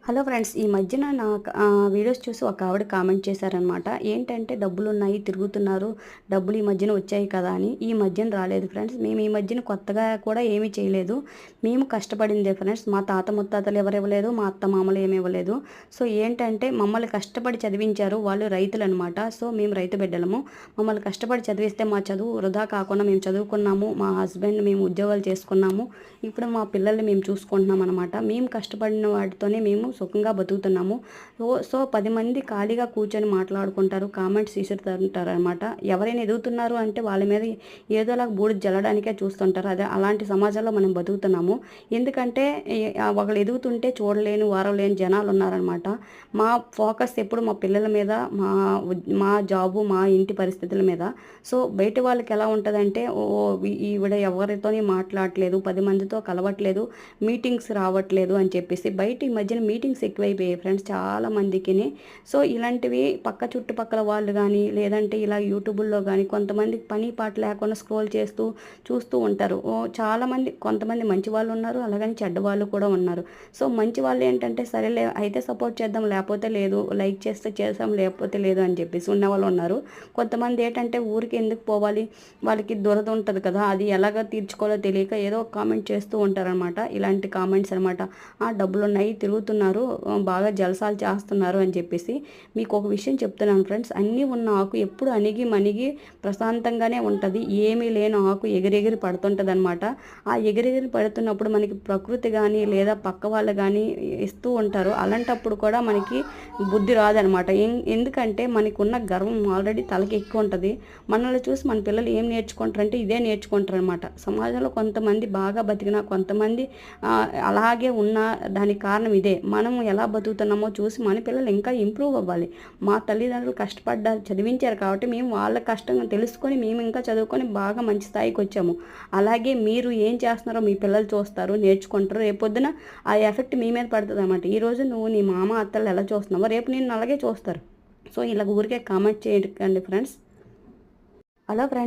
Hello friends, ఈ మధ్యన నా వీడియోస్ చూసి ఒక ఆవిడ కామెంట్ చేశారనమాట. ఏంటంటే డబ్బులున్నాయి, తిరుగుతున్నారు, డబ్బులు ఈ మధ్యన వచ్చాయి కదా అని. ఈ మధ్యన రాలేదు ఫ్రెండ్స్. మేము ఈ మధ్యన కొత్తగా కూడా ఏమీ చేయలేదు. మేము కష్టపడిందే ఫ్రెండ్స్. మా తాత ముత్తాతలు ఎవరు ఇవ్వలేదు, మా అత్త మామలు ఏమి ఇవ్వలేదు. సో ఏంటంటే మమ్మల్ని కష్టపడి చదివించారు. వాళ్ళు రైతులు అనమాట. సో మేము రైతు బిడ్డలము. మమ్మల్ని కష్టపడి చదివిస్తే మా చదువు వృధా కాకుండా మేము చదువుకున్నాము. మా హస్బెండ్ మేము ఉద్యోగాలు చేసుకున్నాము. ఇప్పుడు మా పిల్లల్ని మేము చూసుకుంటున్నాం అనమాట. మేము కష్టపడిన వాటితోనే మేము సుఖంగా బతుకుతున్నాము. సో 10 మంది ఖాళీగా కూర్చొని మాట్లాడుకుంటారు, కామెంట్స్ ఇసురుతుంటారు అనమాట. ఎవరైనా ఎదుగుతున్నారు అంటే వాళ్ళ మీద ఏదోలా బూడిద జల్లడానికే చూస్తుంటారు. అదే అలాంటి సమాజంలో మనం బతుకుతున్నాము. ఎందుకంటే ఒకళ్ళు ఎదుగుతుంటే చూడలేని వారలేని జనాలు ఉన్నారనమాట. మా ఫోకస్ ఎప్పుడు మా పిల్లల మీద, మా జాబు, మా ఇంటి పరిస్థితుల మీద. సో బయట వాళ్ళకి ఎలా ఉంటుందంటే, ఈవిడ ఎవరితోని మాట్లాడట్లేదు, 10 మందితో కలవట్లేదు, మీటింగ్స్ రావట్లేదు అని చెప్పేసి. బయట ఈ మధ్యన మీటింగ్స్ ఎక్కువైపోయాయి ఫ్రెండ్స్ చాలా మందికి. సో ఇలాంటివి పక్క చుట్టుపక్కల వాళ్ళు కానీ, లేదంటే ఇలా యూట్యూబుల్లో కానీ కొంతమంది పని పాట లేకుండా స్క్రోల్ చేస్తూ చూస్తూ ఉంటారు. చాలామంది, కొంతమంది మంచి వాళ్ళు ఉన్నారు, అలాగని చెడ్డ వాళ్ళు కూడా ఉన్నారు. సో మంచి వాళ్ళు ఏంటంటే, సరేలే అయితే సపోర్ట్ చేద్దాం, లేకపోతే లేదు, లైక్ చేస్తే చేసాం, లేకపోతే లేదు అని చెప్పేసి ఉన్నవాళ్ళు ఉన్నారు. కొంతమంది ఏంటంటే ఊరికి ఎందుకు పోవాలి, వాళ్ళకి దురద ఉంటుంది కదా, అది ఎలాగ తీర్చుకోవాలో తెలియక ఏదో కామెంట్ చేస్తూ ఉంటారనమాట. ఇలాంటి కామెంట్స్ అనమాట. డబ్బులు ఉన్నాయి, తిరుగుతున్నారు, బాగా జలసాలు చేస్తున్నారు అని చెప్పేసి. మీకు ఒక విషయం చెప్తున్నాను ఫ్రెండ్స్. అన్నీ ఉన్న ఆకు ఎప్పుడు అణిగి మణిగి ప్రశాంతంగానే ఉంటుంది. ఏమీ లేని ఆకు ఎగిరెగిరి పడుతుంటుంది అనమాట. ఆ ఎగిరెగిరి పడుతున్నప్పుడు మనకి ప్రకృతి కానీ లేదా పక్క వాళ్ళు కానీ ఇస్తూ ఉంటారు. అలాంటప్పుడు కూడా మనకి బుద్ధి రాదనమాట. ఎందుకంటే మనకు ఉన్న గర్వం ఆల్రెడీ తలకి ఎక్కువ ఉంటుంది. మనల్ని చూసి మన పిల్లలు ఏం నేర్చుకుంటారంటే ఇదే నేర్చుకుంటారు అనమాట. సమాజంలో కొంతమంది బాగా బతికినా, కొంతమంది అలాగే ఉన్న దానికి కారణం ఇదే. మనం ఎలా బతుకుతున్నామో చూసి మన పిల్లలు ఇంకా ఇంప్రూవ్ అవ్వాలి. మా తల్లిదండ్రులు కష్టపడ్డారు, చదివించారు కాబట్టి మేము వాళ్ళ కష్టంగా తెలుసుకొని మేము ఇంకా చదువుకొని బాగా మంచి స్థాయికి వచ్చాము. అలాగే మీరు ఏం చేస్తున్నారో మీ పిల్లలు చూస్తారు, నేర్చుకుంటారు. రేపొద్దున ఆ ఎఫెక్ట్ మీ మీద పడుతుంది అనమాట. ఈరోజు నువ్వు నీ మామ అత్తలు ఎలా చూస్తున్నావో రేపు నేను అలాగే చూస్తారు. సో ఇలా ఊరికే కామెంట్ చేయకండి ఫ్రెండ్స్. Hello friends.